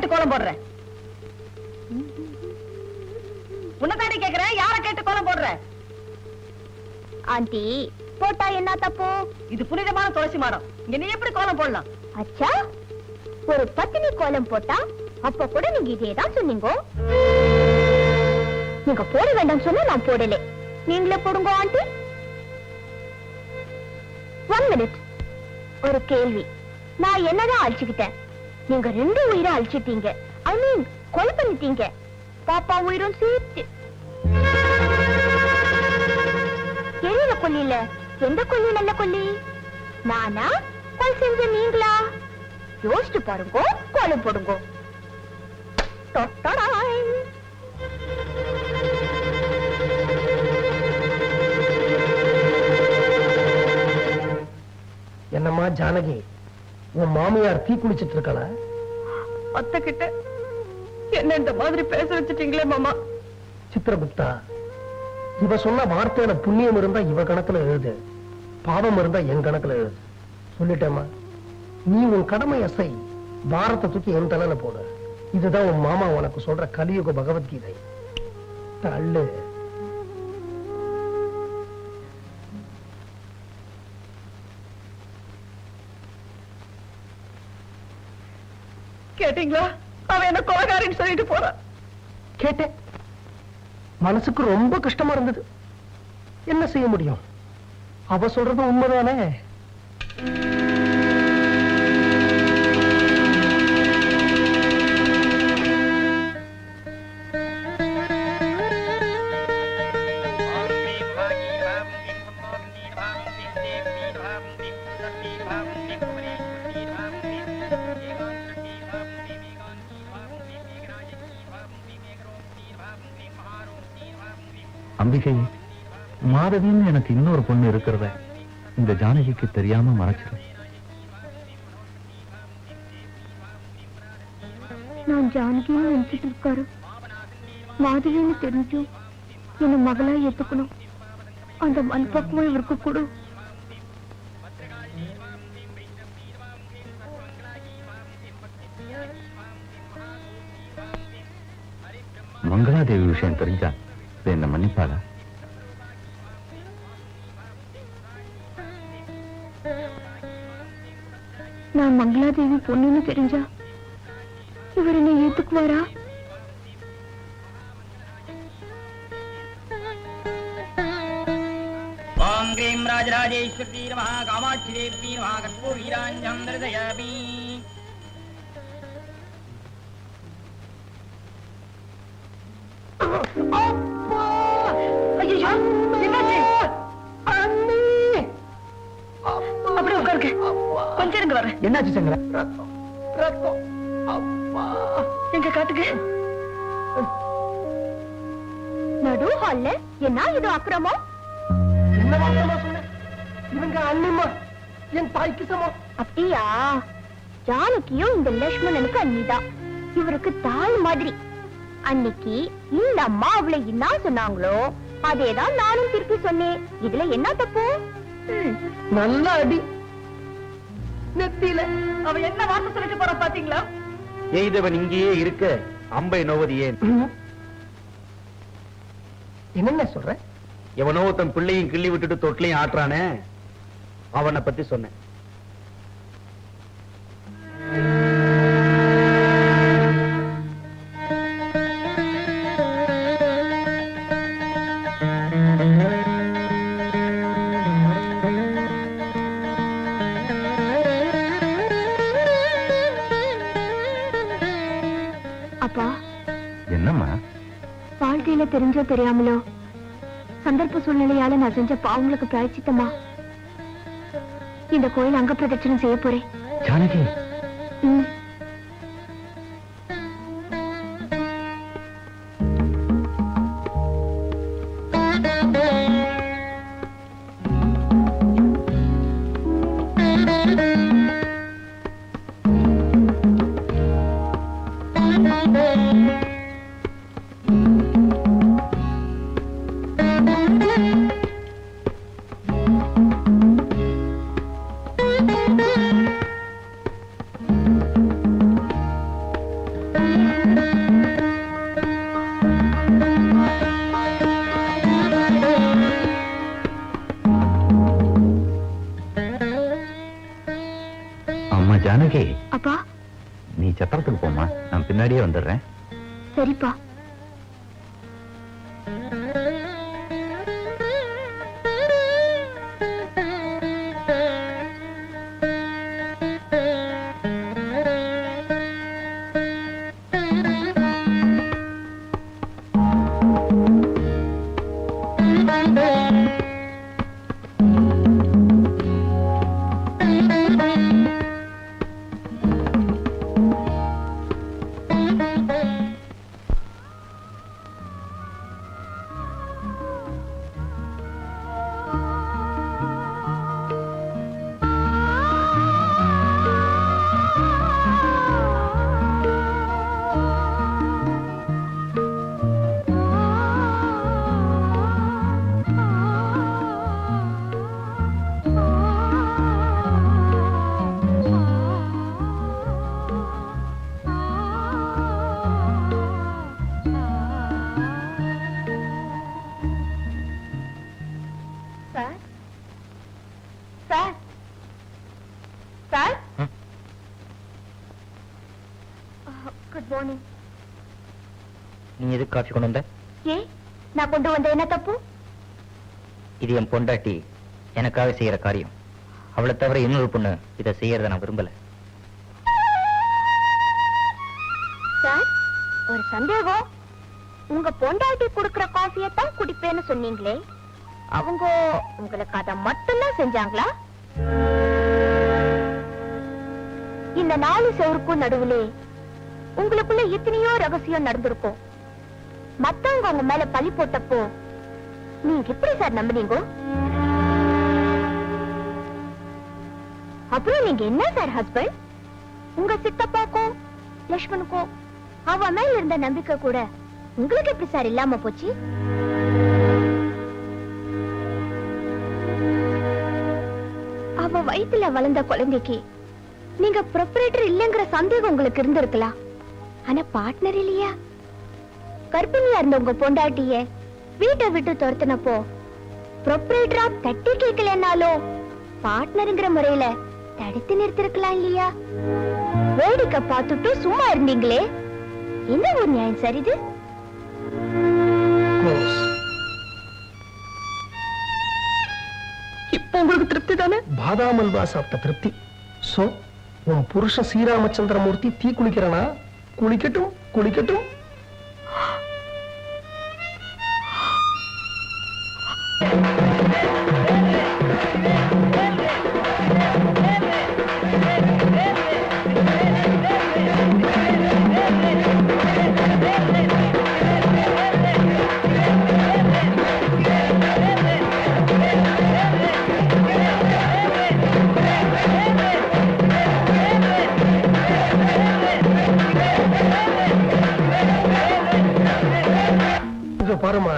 கேட்டு கோலம் போடுற? உன்னை தாண்டி கேக்குறேன், யார கேட்டு கோலம் போடுற? ஆண்டி, போட்டா என்ன தப்பு? இது புனிதமான துளசி மரம், இங்க நீ எப்படி கோலம் போடலாம்? அச்சா, ஒரு பத்தினி கோலம் போட்டா அப்ப கூட நீங்க இதேதான் சொன்னீங்க. நீங்க போட வேண்டாம் சொன்னா நான் போடல. நீங்களே போடுங்க ஆண்டி. 1 மினிட். ஒரு கேள்வி. நான் என்னதான் அழிச்சுக்கிட்டேன்? நீங்க 2 உயிரை அழிச்சிட்டீங்க. ஐ மீன் கொலை பண்ணிட்டீங்க. பாப்பா உயிரும் சேர்த்து. எரியல கொல்லில எந்த கொல்லி நல்ல கொல்லி? நானா கொலை செஞ்ச நீங்களா? யோசிச்சு பாருங்க, கோலம் போடுங்க. என்னம்மா ஜானகி, உன் மாமியார் தீ குளிச்சிட்டு இருக்கா? அத்தை கிட்ட என்ன இந்த மாதிரி பேச வச்சுட்டீங்களே மாமா. சித்திரகுப்தா, இவ சொன்ன வார்த்தையில புண்ணியம் இருந்தா இவ கணக்குல எழுது, பாவம் இருந்தா என் கணக்குல எழுது. சொல்லிட்டேம்மா, நீ உன் கடமையை செய், பாரத்தை தூக்கி என் தலையில போடு. இதுதான் உன் மாமா உனக்கு சொல்ற கலியுக பகவத்கீதை. தள்ளு. கேட்டீங்களா? அவன் என்ன கொலைகாரின்னு சொல்லிட்டு போறான். கேட்டேன். மனசுக்கு ரொம்ப கஷ்டமா இருந்தது. என்ன செய்ய முடியும்? அவ சொல்றது உண்மைதானே. அம்பிகை, மாதவின்னு எனக்கு இன்னொரு பொண்ணு இருக்கிறத இந்த ஜானகிக்கு தெரியாம மறைச்சிரு. நான் ஜானகின்னு நினைச்சிட்டு இருக்காரு. மாதவின்னு தெரிஞ்சும் என்ன மகளா ஏத்துக்கணும். அந்த மண்பக்குவம் இவருக்கு கூட. மங்களாதேவி விஷயம் தெரிஞ்சா என்ன மன்னிப்பாளா? நான் மங்களாதேவி பொண்ணுன்னு தெரிஞ்சா இவர் என்ன ஏத்துக்குவாரா? ஓம் கிரீம் ராஜராஜேஸ்வரி நமஹ காமாட்சி தேவி நமஹ கற்பூர வீராஞ்சம் தரிசயாமி. அப்படி உட்காருங்க, கொஞ்சம் இருங்க வர. என்னாச்சு சங்கர? எங்க காட்டுக்கு நடு ஹால்ல என்ன இது அக்கிரமம்? என்ன வார்த்தை சொன்ன? இவங்க அண்ணிமா, என் தாய்க்கு சமம். அப்படியா? ஜானகியும் இந்த லட்சுமணனுக்கு அண்ணிதான். இவருக்கு தாய் மாதிரி. அன்னைக்கு இந்த அம்மா அவளை என்ன சொன்னாங்களோ அதேதான் நானும் திருப்பி சொன்னேன். இதுல என்ன தப்பு? நல்ல அடி நெத்தியில. அவ என்ன வார்த்தை சொல்லிட்டு போற பாத்தீங்களா? எய்தவன் இங்கேயே இருக்க அம்பை நோவது ஏன்? என்னென்ன சொல்ற? எவனோ தன் பிள்ளையும் கிள்ளி விட்டுட்டு தொட்டிலையும் ஆட்டுறானே, அவனை பத்தி சொன்னேன். அப்பா, என்னம்மா? வாழ்க்கையில தெரிஞ்சோ தெரியாமலோ சந்தர்ப்ப சூழ்நிலையால நான் செஞ்ச பாவங்களுக்கு பிராயச்சித்தமா இந்த கோயில் அங்க பிரதட்சணம் செய்ய போறேன். ஜானகி, ஜானகி, அப்பா. நீ சத்திரத்துக்கு போமா, நான் பின்னாடியே வந்துடுறேன். சரிப்பா. Good morning. நீ எதுக்கு காஃபி கொண்டு வந்த? ஏ, நான் கொண்டு வந்த என்ன தப்பு? இது என் பொண்டாட்டி எனக்காக செய்யற காரியம். அவளை தவிர இன்னொரு பொண்ணு இதை செய்யறத நான் விரும்பல. சார், ஒரு சந்தேகம். உங்க பொண்டாட்டி குடுக்கிற காஃபியை தான் குடிப்பேன்னு சொன்னீங்களே, அவங்க உங்களுக்கு அதை மட்டும்தான் செஞ்சாங்களா? இந்த 4 செவருக்கும் நடுவுலே உங்களுக்குள்ள எத்தனையோ ரகசியம் நடந்திருக்கும். மத்தவங்க உங்க மேல பழி போட்டப்போ நீங்க எப்படி சார் நம்பினீங்க? அப்புறம் நீங்க என்ன சார் ஹஸ்பண்ட்? உங்க சித்தப்பாக்கோ லட்சுமணுக்கோ அவ மேல இருந்த நம்பிக்கை கூட உங்களுக்கு எப்படி சார் இல்லாம போச்சு? அவ வயித்துல வளர்ந்த குழந்தைக்கு நீங்க ப்ரொப்ரேட்டர் இல்லங்கிற சந்தேகம் உங்களுக்கு இருந்திருக்கலாம். ஆனா பார்ட்னர் இல்லையா? கர்ப்பிணியா இருந்த உங்க பொண்டாட்டிய வீட்டை விட்டு துரத்தினப்போ ப்ரொப்ரேட்டரா தட்டி கேட்கலனாலும் பார்ட்னருங்கிற முறையில தடுத்து நிறுத்திருக்கலாம் இல்லையா? வேடிக்கை பார்த்துட்டு சும்மா இருந்தீங்களே, என்ன ஒரு நியாயம் சார் இது? இப்ப உங்களுக்கு திருப்தி தானே? பாதாம் அல்வா சாப்பிட்ட திருப்தி. சோ உன் புருஷன் ஸ்ரீராமச்சந்திரமூர்த்தி தீ குளிக்கிறனா? குளிக்கட்டும் குளிக்கட்டும். பாருமா,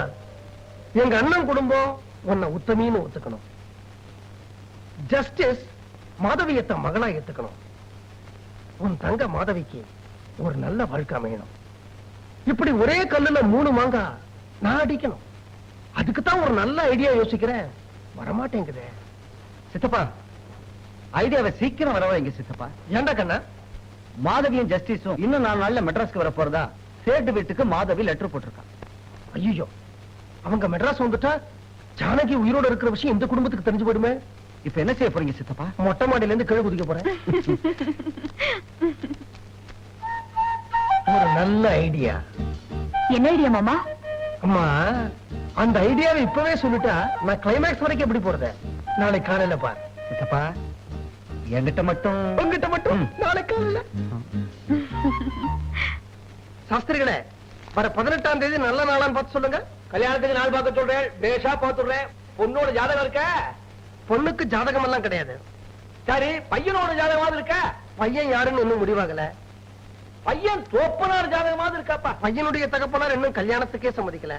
எங்க அண்ணன் குடும்பம் உன்னை உத்தமின்னு ஒத்துக்கணும். ஜஸ்டிஸ் மாதவியத்தை மகளா ஏத்துக்கணும். உன் தங்க மாதவிக்கு ஒரு நல்ல வாழ்க்கை அமையணும். இப்படி ஒரே கல்லுல 3 மாங்கா நான் அடிக்கணும். அதுக்குத்தான் ஒரு நல்ல ஐடியா யோசிக்கிறேன், வரமாட்டேங்குது. சித்தப்பா, ஐடியாவை சீக்கிரம் வரவைங்க சித்தப்பா. ஏண்டா கண்ணா? மாதவியும் ஜஸ்டிஸும் இன்னும் 4 நாள்ல மெட்ராஸ்க்கு வர போறதா சேட்டு வீட்டுக்கு மாதவி லெட்டர் போட்டிருக்கான். ஐயோ, அவங்க மெட்ராஸ் வந்துட்டா ஜானகி உயிரோட இருக்கிற விஷயம் இந்த குடும்பத்துக்கு தெரிஞ்சு போயிடுமே. இப்ப என்ன செய்ய போறீங்க சித்தப்பா? மொட்டை மாடியில இருந்து கீழே குதிக்க போறேன். ஒரு நல்ல ஐடியா. என்ன ஐடியா மாமா? அம்மா, அந்த ஐடியாவை இப்பவே சொல்லிட்டா நான் கிளைமேக்ஸ் வரைக்கும் எப்படி போறது? நாளை காலையில பாரு. சித்தப்பா, என்கிட்ட மட்டும் உங்ககிட்ட மட்டும் நாளை காலையில. சாஸ்திரிகளே, வர 18ஆம் தேதி நல்ல நாளான்னு பார்த்து சொல்லுங்க. கல்யாணத்துக்கு நாள் பார்க்க சொல்றேன், பேஷா பார்த்துடுறேன். பொண்ணோட ஜாதகம் இருக்க? பொண்ணுக்கு ஜாதகம் எல்லாம் கிடையாது. சரி, பையனோட ஜாதகமாவது இருக்க? பையன் யாருன்னு இன்னும் முடிவாகல. பையன் தோப்பனார் ஜாதகமாவது இருக்காப்பா? பையனுடைய தகப்பனார் இன்னும் கல்யாணத்துக்கே சம்மதிக்கல.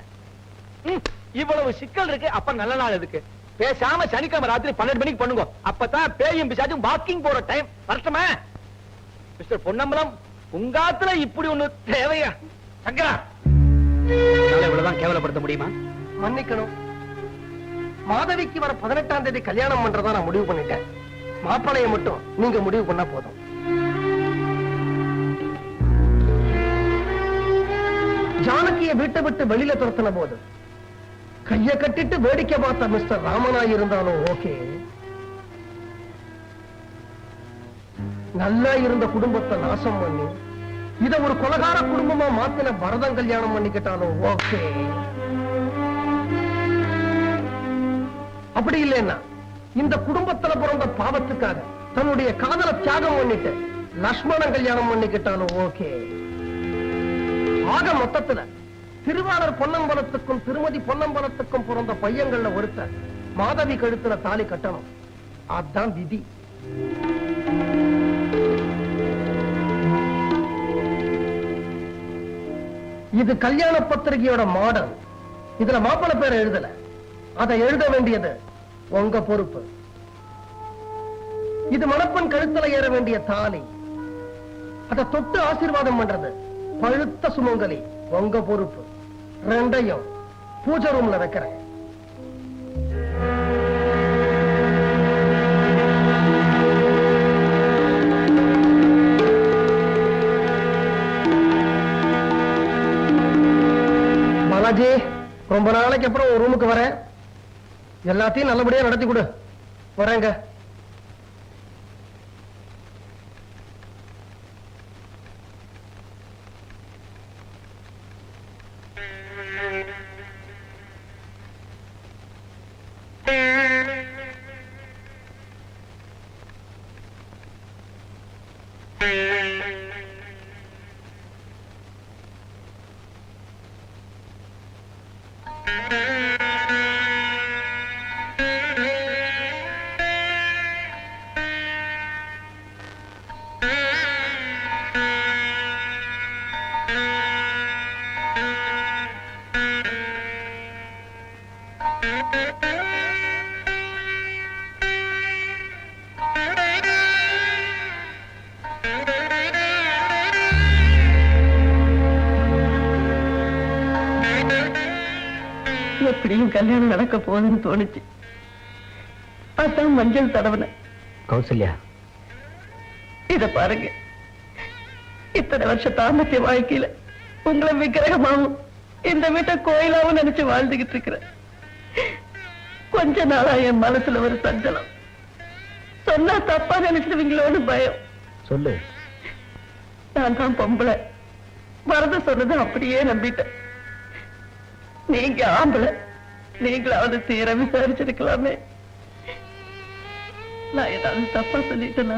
இவ்வளவு சிக்கல் இருக்கு, அப்ப நல்ல நாள் எதுக்கு? பேசாம சனிக்கிழமை ராத்திரி 12 மணிக்கு பண்ணுங்க. அப்பதான் பேயும் பிசாச்சும் வாக்கிங் போற டைம். வரட்டுமா மிஸ்டர் பொன்னம்பலம்? உங்காத்துல இப்படி ஒண்ணு தேவையா? சங்கரா, இவ்வளவுதான் கேவலப்படுத்த முடியுமா? மன்னிக்கணும். மாதவிக்கு வர 18ஆம் தேதி கல்யாணம் பண்றதா நான் முடிவு பண்ணிட்டேன். மாப்பிளைய மட்டும் நீங்க முடிவு பண்ணா போதும். ஜானகியை வீட்டை விட்டு வெளியில துரத்தின போது கைய கட்டிட்டு வேடிக்கை பார்த்த மிஸ்டர் ராமனா இருந்தாலும் ஓகே, நல்லா இருந்த குடும்பத்தை நாசம் பண்ணி இத ஒரு கொலகார குடும்பமா மாத்தின பரதம் கல்யாணம் பண்ணிக்கிட்டாலும் ஓகே. அப்படி இல்லைன்னா இந்த குடும்பத்துல பிறந்த பாவத்துக்காக தன்னுடைய காதலை தியாகம் பண்ணிட்டு லக்ஷ்மணன் கல்யாணம் பண்ணிக்கிட்டாலும் ஓகே. ஆக மொத்தத்துல திருவாளர் பொன்னம்பலத்துக்கும் திருமதி பொன்னம்பலத்துக்கும் பிறந்த பையங்கள்ல ஒருத்தர் மாதவி கழுத்துல தாலி கட்டணும். அதான் விதி. இது கல்யாண பத்திரிகையோட மாடல். இதுல மாப்பிள்ளை பேரை எழுதல, அதை எழுத வேண்டியது உங்க பொறுப்பு. இது மணப்பெண் கழுத்துல ஏற வேண்டிய தாலி, அதை தொட்டு ஆசீர்வாதம் பண்றது பழுத்த சுமங்கலி உங்க பொறுப்பு. ரெண்டையும் பூஜை ரூம்ல வைக்கிறேன். பாலாஜி, ரொம்ப நாளைக்கு அப்புறம் ஒரு ரூமுக்கு வரேன். எல்லாத்தையும் நல்லபடியா நடத்தி கொடு. வரேங்க. எப்படியும் கல்யாணம் நடக்க போகுதுன்னு தோணுச்சு. அதான் மஞ்சள் தடவன. கௌசல்யா, இத பாருங்க, இத்தனை வருஷ தாமத்திய வாழ்க்கையில உங்களை விக்கிரகமாவும் இந்த வீட்டை கோயிலாவும் நினைச்சு வாழ்ந்துகிட்டு இருக்கிறேன். கொஞ்ச நாளா என் மனசுல ஒரு சஞ்சலம். சொன்னா தப்பா நினைச்சிடுவீங்களோன்னு பயம். சொல்லு. நான் தான் பொம்பளை, வரத சொன்னது அப்படியே நம்பிட்டேன். நீங்க ஆம்பளை, நீங்களாவது தீர விசாரிச்சிருக்கலாமே. நான் ஏதாவது தப்பா சொல்லிட்டேனா?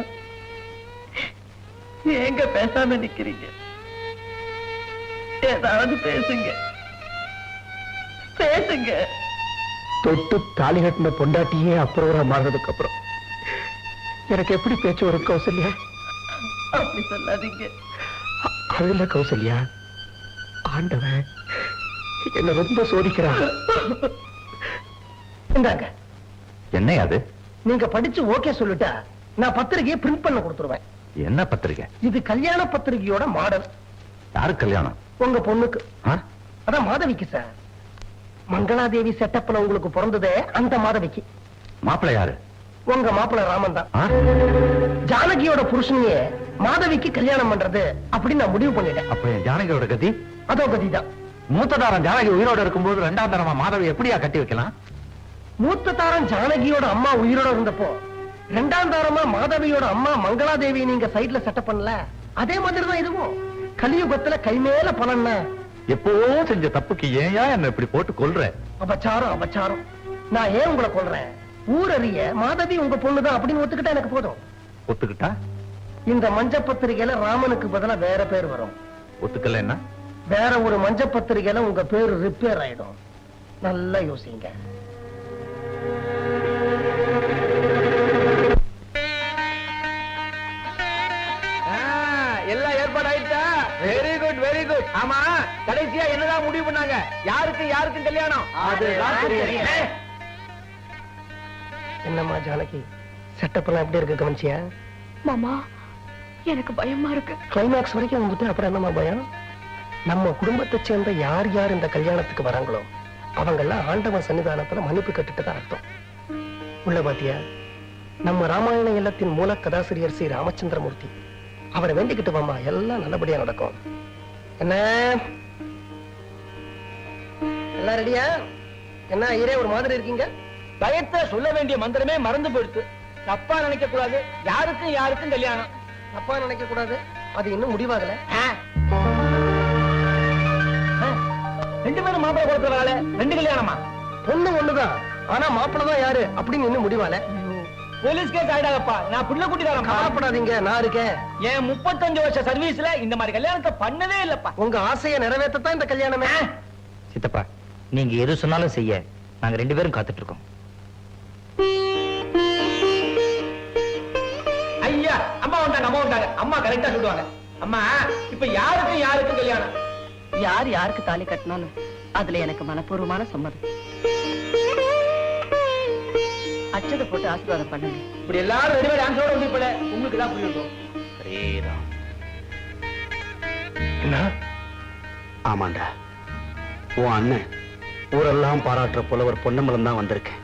எங்க பேசாம நிக்கிறீங்க? ஏதாவது பேசுங்க, பேசுங்க. தொட்டு தாலி கட்டின பொண்டாட்டியே அப்புறம் மாறுறதுக்கு அப்புறம் எனக்கு எப்படி பேச்சு வரும் கௌசல்யா? அப்படி சொல்லாதீங்க. அதுல கௌசல்யா, ஆண்டவன் என்ன ரொம்ப சோதிக்கிறான். இந்தாங்க. என்ன அது? நீங்க படிச்சு ஓகே சொல்லிட்டா நான் பத்திரிகையை பிரிண்ட் பண்ண கொடுத்துருவேன். என்ன பத்திரிக்கை? இது கல்யாண பத்திரிகையோட மாடல். யாரு கல்யாணம்? உங்க பொண்ணுக்கு. ஆ? அதான் மாதவிக்கு சார். மங்களாதேவி செட்டப்ல உங்களுக்கு பிறந்ததே அந்த மாதவிக்கு. மாப்பிள்ளை யாரு? உங்க மாப்பிள்ளை ராமன் தான். ஆ? ஜானகியோட புருஷனையே மாதவிக்கு கல்யாணம் பண்றது அப்படின்னு நான் முடிவு பண்ணிட்டேன். அப்ப என் ஜானகியோட கதி? அதோ கதிதான். மூத்ததாரம் ஜானகி உயிரோட இருக்கும்போது ரெண்டாம் தரமா மாதவி எப்படியா கட்டி வைக்கலாம்? மூத்த தாரம் ஜானகியோட அம்மா உயிரோட இருந்தப்போ ரெண்டாம் தாரமா மாதவியோட அம்மா மங்களாதேவி நீங்க சைட்ல செட்டப் பண்ணல. அதே மாதிரிதான் இதுவும். கலியுகத்துல கை மேல பலன்னா எப்பவோ செஞ்ச தப்புக்கு ஏயா என்ன இப்படி போட்டு கொல்ற? அபச்சாரம், அபச்சாரம். நான் ஏன் உங்களை கொல்றேன்? ஊரறிய மாதவி உங்க பொண்ணுதான் அப்படின்னு ஒத்துக்கிட்டா எனக்கு போதும். ஒத்துக்கிட்டா இந்த மஞ்ச பத்திரிகையில ராமனுக்கு பதிலா வேற பேர் வரும். ஒத்துக்கல என்ன? வேற ஒரு மஞ்ச பத்திரிகையில உங்க பேரு ரிப்பேர் ஆயிடும். நல்லா யோசிங்க. எல்லாம் ஏற்பாடு ஆயிட்டா? Very good, very good. ஆமா, கடைசியா என்னதான் முடிவு பண்ணாங்க? யாருக்கும் கல்யாணம்? அதுதான் தெரியும். என்னம்மா ஜானகி, செட்டப் எல்லாம் எப்படி இருக்கு கவனிச்சியா? மாமா, எனக்கு பயமா இருக்கு. கிளைமேக்ஸ் வரைக்கும் வந்துட்டு அப்புறம் என்னமா பயம்? நம்ம குடும்பத்தை சேர்ந்த யார் யார் இந்த கல்யாணத்துக்கு வராங்களோ அவங்க எல்லாம் ஆண்டவன் சன்னிதானத்துல மன்னிப்பு கட்டுட்டு தான் அர்த்தம். உள்ள பாத்தியா, நம்ம ராமாயண இல்லத்தின் மூல கதாசிரியர் ஸ்ரீ ராமச்சந்திரமூர்த்தி. அவரை வேண்டிக்கிட்டு வாமா, எல்லாம் நல்லபடியா நடக்கும். என்ன எல்லாம் ரெடியா? என்ன ஐயரே ஒரு மாதிரி இருக்கீங்க? பயத்தை சொல்ல வேண்டிய மந்திரமே மறந்து போயிடுத்து. தப்பா நினைக்க கூடாது, யாருக்கும் யாருக்கும் கல்யாணம். தப்பா நினைக்க கூடாது, அது இன்னும் முடிவாகல. ரெண்டு பேரும் மாப்பிள்ளை கொடுக்கறாங்களே, ரெண்டு கல்யாணமா? பொண்ணு ஒண்ணுதான், ஆனா மாப்பிள்ளை தான் யாரு அப்படின்னு இன்னும் முடிவால. போலீஸ் கேஸ் ஆயிடாதப்பா, நான் புள்ள கூட்டிட்டு கவலைப்படாதீங்க, நான் இருக்கேன். என் 35 வருஷ சர்வீஸ்ல இந்த மாதிரி கல்யாணத்தை பண்ணவே இல்லப்பா. உங்க ஆசையை நிறைவேற்றத்தான் இந்த கல்யாணமே. சித்தப்பா, நீங்க எது சொன்னாலும் செய்ய நாங்க 2 பேரும் காத்துட்டு இருக்கோம். ஐயா, அம்மா வந்தாங்க. அம்மா கரெக்டா சொல்லுவாங்க. அம்மா, இப்ப யாருக்கும் யாருக்கும் கல்யாணம்? யார் யாருக்கு தாலி கட்டினாலும் அதுல எனக்கு மனப்பூர்வமான சம்மதம். அச்சதை போட்டு ஆசீர்வாதம் பண்ணுங்க. இப்படி எல்லாரும் ரெடிமேட் ஆன்சரோட வந்து இப்ப உங்களுக்கு தான் புரியும். ஹரேராம். என்ன? ஆமாண்டா, உன் அண்ணன் ஊரெல்லாம் பாராட்டுற புலவர் பொன்னம்பலம் தான் வந்திருக்கேன்.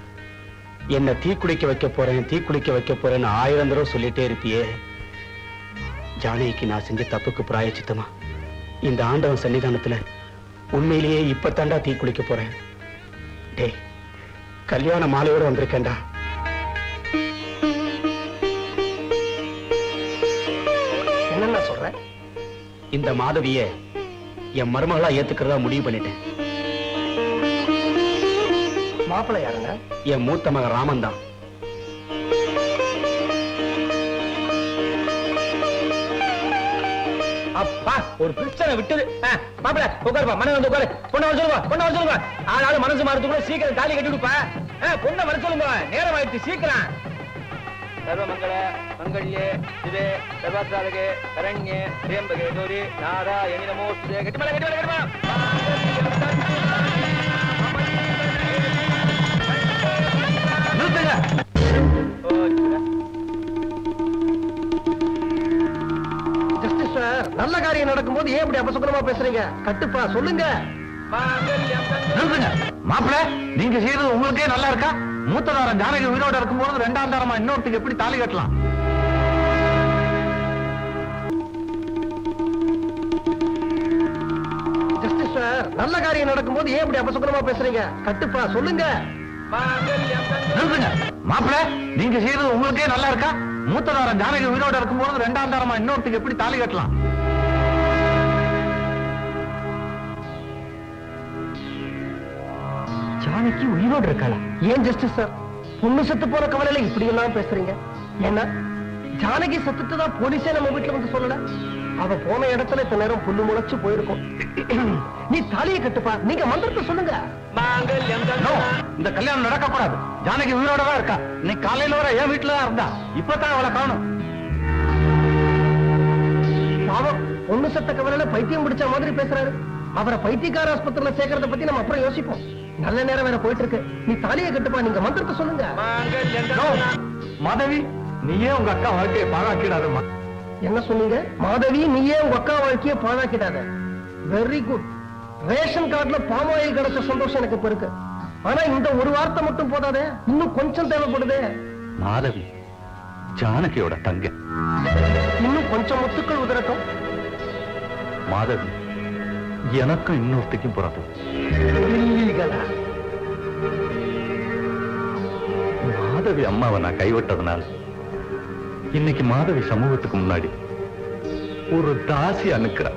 என்ன தீக்குளிக்க வைக்க போறேன்னு 1000 தடவை சொல்லிட்டே இருப்பியே. ஜானகிக்கு நான் செஞ்ச தப்புக்கு பிராயச்சித்தமா இந்த ஆண்டவன் சன்னிதானத்துல உண்மையிலேயே இப்பத்தாண்டா தீக்குளிக்க போறேன். டேய், கல்யாண மாலையோட வந்திருக்கேன்டா. என்னென்ன சொல்றேன்? இந்த மாதவிய என் மருமகளா ஏத்துக்கிறதா முடிவு பண்ணிட்டேன். மாப்பிள்ளை யாருங்க? என் மூத்த மகன் ராமன் தான். அப்பா, ஒரு பிரச்சனை விட்டது. மாப்பிள்ள உட்காருப்பா, மன வந்து உட்காரு. பொண்ணை வர சொல்லுங்க. ஆனாலும் மனசு மாறதுக்குள்ள சீக்கிரம் தாலி கட்டி விடுப்பா. பொண்ணை வர சொல்லுங்க, நேரம் ஆயிடுச்சு, சீக்கிரம். சர்வமங்கள மங்கள்யே சிவே சர்வாத்ராதகே சரண்யே திரியம்பகே கௌரி நாராயணி நமோஸ்துதே. கட்டிமல. நிறுத்துங்க. ஜஸ்டிஸ் சார், நல்ல காரியம் நடக்கும்போது ஏன் இப்படி அபசகுனமா பேசுறீங்க? கட்டுப்பா, சொல்லுங்க. மாப்பிள்ள, நீங்க செய்யறது உங்களுக்கே நல்லா இருக்கா? மூத்ததாரம் ஜானகி உயிரோட இருக்கும்போது 2ஆம் தாரமா இன்னொருத்துக்கு எப்படி தாலி கட்டலாம்? ஜஸ்டிஸ் சார், நல்ல காரியம் நடக்கும்போது ஏன் இப்படி அபசகுனமா பேசுறீங்க? கட்டுப்பா, சொல்லுங்க. மாப்பிள்ள, நீங்க செய்யறது உங்களுக்கே நல்லா இருக்கா? மூத்ததாரம் ஜானகி உயிரோட இருக்கும்போது 2ஆம் தாரமா இன்னொருத்துக்கு எப்படி தாலி கட்டலாம்? ஜானகி உயிரோடு இருக்காளா? ஏன் ஜஸ்டிஸ் சார், பொண்ணு செத்து போற கவலையில இப்படி எல்லாம் பேசுறீங்க? ஏன்னா ஜானகி செத்துட்டுதான் போலீஸே நம்ம வீட்டுல வந்து சொல்லல. அவ போன இடத்துல இத்தனை நேரம் புல்லு முளைச்சு போயிருக்கும். நீ தாலியை கட்டுப்பா, நீங்க மந்திரத்தை சொல்லுங்க. இந்த கல்யாணம் நடக்க கூடாது. ஜானகி உயிரோட தான் இருக்கா. இன்னைக்கு காலையில வர என் வீட்டுல தான் இருந்தா, இப்பதான் அவளை காணும். பாவம், பொண்ணு செத்த கவலையில பைத்தியம் பிடிச்ச மாதிரி பேசுறாரு. அவரை பைத்தியக்கார ஆஸ்பத்திரியில சேர்க்கறத பத்தி நம்ம அப்புறம் யோசிப்போம். நல்ல நேரம் வேற போயிட்டு இருக்கு. நீ தாலியை கட்டுப்பா, நீங்க மந்திரத்தை சொல்லுங்க. மாதவி, நீயே உங்க அக்கா வாழ்க்கையை பாழாக்கிடாதம்மா. என்ன சொன்னீங்க? மாதவி, நீயே உங்க அக்கா வாழ்க்கையை பாழாக்கிடாத. Very good. ரேஷன் கார்டுல பாமாயில் கிடைச்ச சந்தோஷம் எனக்கு இப்ப இருக்கு. ஆனா இந்த ஒரு வார்த்தை மட்டும் போதாதே, இன்னும் கொஞ்சம் தேவைப்படுது. மாதவி ஜானகியோட தங்க. இன்னும் கொஞ்சம் முத்துக்கள் உதிரட்டும். மாதவி எனக்கும் இன்னொருத்தைக்கும் பிறக்கும். மாதவி அம்மாவை நான் கைவிட்டதுனால இன்னைக்கு மாதவி சமூகத்துக்கு முன்னாடி ஒரு தாசி அனுக்கிற.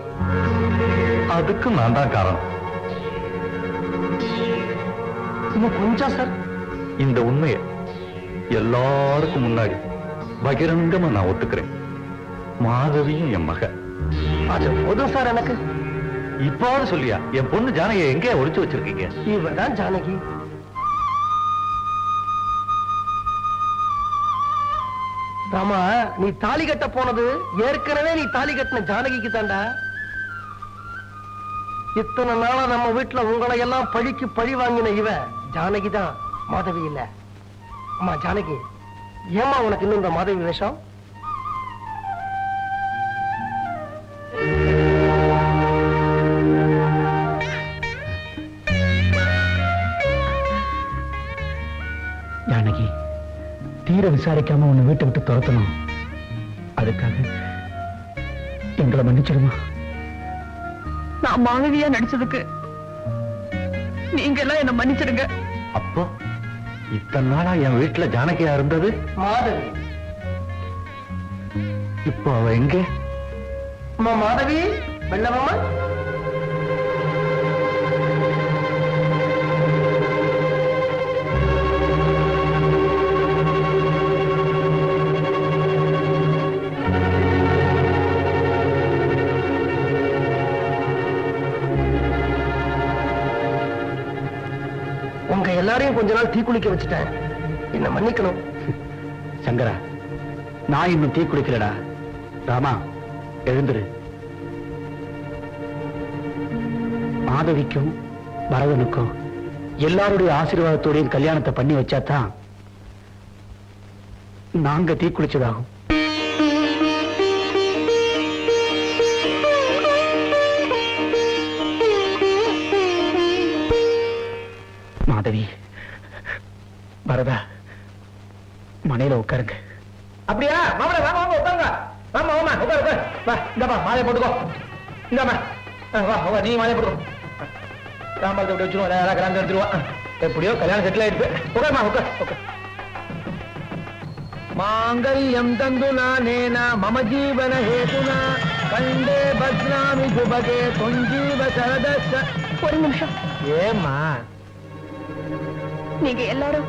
அதுக்கு நான் தான் காரணம். கொஞ்சம் சார், இந்த உண்மையை எல்லாருக்கும் முன்னாடி பகிரங்கமா நான் ஒத்துக்கிறேன். மாதவியும் என் மக. அது போதும் சார் எனக்கு. இப்பாவது சொல்லியா, என் பொண்ணு ஜானகி எங்கே ஒளிச்சு வச்சிருக்கீங்க? இவதான் ஜானகி. ராமா, நீ தாலி கட்ட போனது ஏற்கனவே நீ தாலி கட்டின ஜானகிக்கு தாண்டா. இத்தனை நாளா நம்ம வீட்டுல உங்களை எல்லாம் பழிக்கு பழி வாங்கின இவ ஜானகி தான், மாதவி இல்ல. அம்மா ஜானகி, ஏமா உனக்கு இன்னும் இந்த மாதவி வேஷம்? ஜானகி, தீர விசாரிக்காம உன்னை வீட்டை விட்டு துரத்தணும். அதுக்காக எங்களை மன்னிச்சிடுமா? நான் மாணவியா நடிச்சதுக்கு நீங்க எல்லாம் என்ன மன்னிச்சிடுங்க. அப்போ இத்தனை நாளா என் வீட்டுல ஜானகியா இருந்தது மாதவி. இப்போ அவ எங்கே? அம்மா மாதவி, வெள்ளவம்மா. உங்க எல்லாரையும் கொஞ்ச நாள் தீக்குளிக்க வச்சுட்டேன், என்ன மன்னிக்கணும். சங்கரா, நான் இன்னும் தீ குளிக்கலடா. ராமா, எழுந்துரு. மாதவிக்கும் பரதனுக்கும் எல்லாருடைய ஆசீர்வாதத்தோடையும் கல்யாணத்தை பண்ணி வச்சாதான் நாங்க தீ குளிச்சதாகும். மாதவி, பரதா, மனையில உட்காருங்க. அப்படியா? மாமனே வாங்க வாங்க உட்காருங்க. வாமா வாமா உட்காரு உட்காரு. வா இந்தப்பா மாலை போட்டுக்கோ. இந்தாம்மா வா வா நீ மாலை போட்டுக்கோ. ராமபாலத்தை விட்டு வச்சுருவோம், கிராங்க எடுத்துருவோம். எப்படியோ கல்யாணம் செட்டில் ஆயிடுச்சு. உட்காருமா உட்கார் உட்கார். மாங்கல்யம் தந்துனா நேனா மம ஜீவன ஹேதுனா கண்டே பத்னாமி சுபகே தொஞ்சீவ சரதஸ்ஸ. ஒரு நிமிஷம். ஏம்மா? நீங்க எல்லாரும்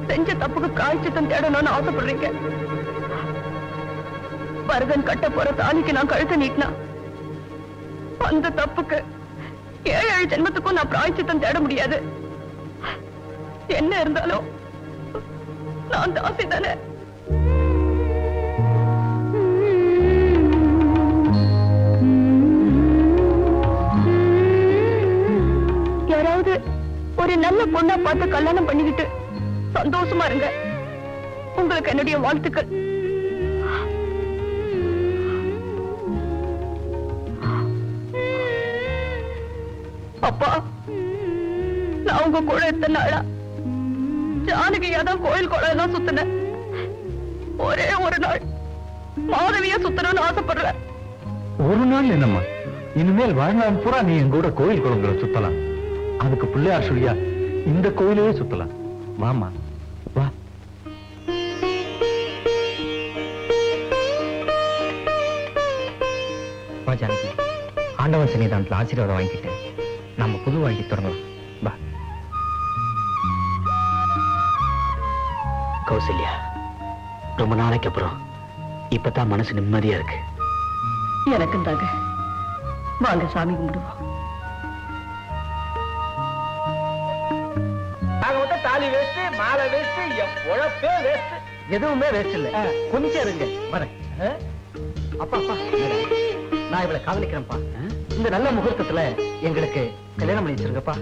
செஞ்ச தப்புக்கு பிராயச்சித்தம் தேடணும்னு ஆசைப்படுறீங்க. பரதன் கட்ட போற தாலிக்கு நான் கழுத்தை நீட்டினா அந்த தப்புக்கு 7 ஜென்மத்துக்கும் நான் பிராயச்சித்தம் தேட முடியாது. என்ன இருந்தாலும் நான் தாசி தானே. யாராவது ஒரு நல்ல பொண்ணா பார்த்து கல்யாணம் பண்ணிக்கிட்டு சந்தோஷமா இருங்க. உங்களுக்கு என்னுடைய வாழ்த்துக்கள். அப்பா, நான் உங்க கூட எத்தனை நாளா ஜானகியா தான் கோயில் குளம் சுத்தினேன். ஒரே ஒரு நாள் மாதவியா சுத்தணும்னு ஆசைப்படுறேன். ஒரு நாள் என்னம்மா, இனிமேல் வாழ்நாள் பூரா நீ என் கூட கோயில் குளங்களை சுத்தலாம். அதுக்கு பிள்ளையார் சொல்லியா இந்த கோயிலையே சுத்தலாம். வாமா வா. வா ஜானகி, ஆண்டவன் சன்னிதானத்துல ஆசீர்வாதம் வாங்கிட்டு நம்ம புது வாழ்க்கை தொடங்கலாம். வா. கௌசல்யா, ரொம்ப நாளைக்கு அப்புறம் இப்பதான் மனசு நிம்மதியா இருக்கு. எனக்கும் தாங்க. வாங்க சாமி கும்பிடுவோம். தாலி வேஸ்ட், மாலை வேஸ்ட், என் பொழப்பே வேஸ்ட். எதுவுமே வேஸ்ட் இல்ல. கொஞ்சம் இருங்க, வரேன். அப்பா அப்பா, நான் இவளை காதலிக்கிறேன்ப்பா. இந்த நல்ல முகூர்த்தத்துல எங்களுக்கு கல்யாணம் பண்ணி வச்சிருங்கப்பா.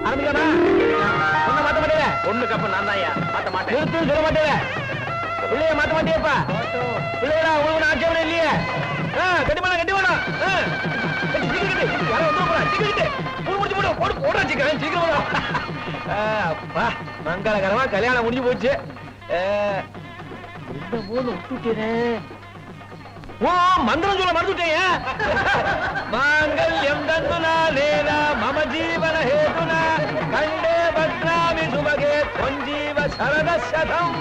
ஆரம்பிக்கலாமா? ஒண்ணு மாத்த மாட்டேங்க. ஒண்ணுக்கு அப்ப நான் தான் மாத்த மாட்டேன். நிறுத்து சொல்ல மாட்டேங்க. பிள்ளைய மாத்த மாட்டேப்பா. பிள்ளையா உங்களுக்கு ஆட்சேபம் இல்லையே. கட்டி வேணாம், கட்டி வேணாம். யாரும் வந்து போறா, டிக்கெட் முடிச்சு போடு, போடு போடுறா சிக்கன் சீக்கிரம். அப்பா, மங்களகரமா கல்யாணம் முடிஞ்சு போச்சு. இந்த போது விட்டுட்டேன். ஓ, மந்திரம் சொல்ல மறந்துட்டேன். மாங்கல்யம் தந்துனா லேனா மம ஜீவன ஹேதுனா கண்டே பத்னாமி சுபகே தொஞ்சீவ சரதசதம்.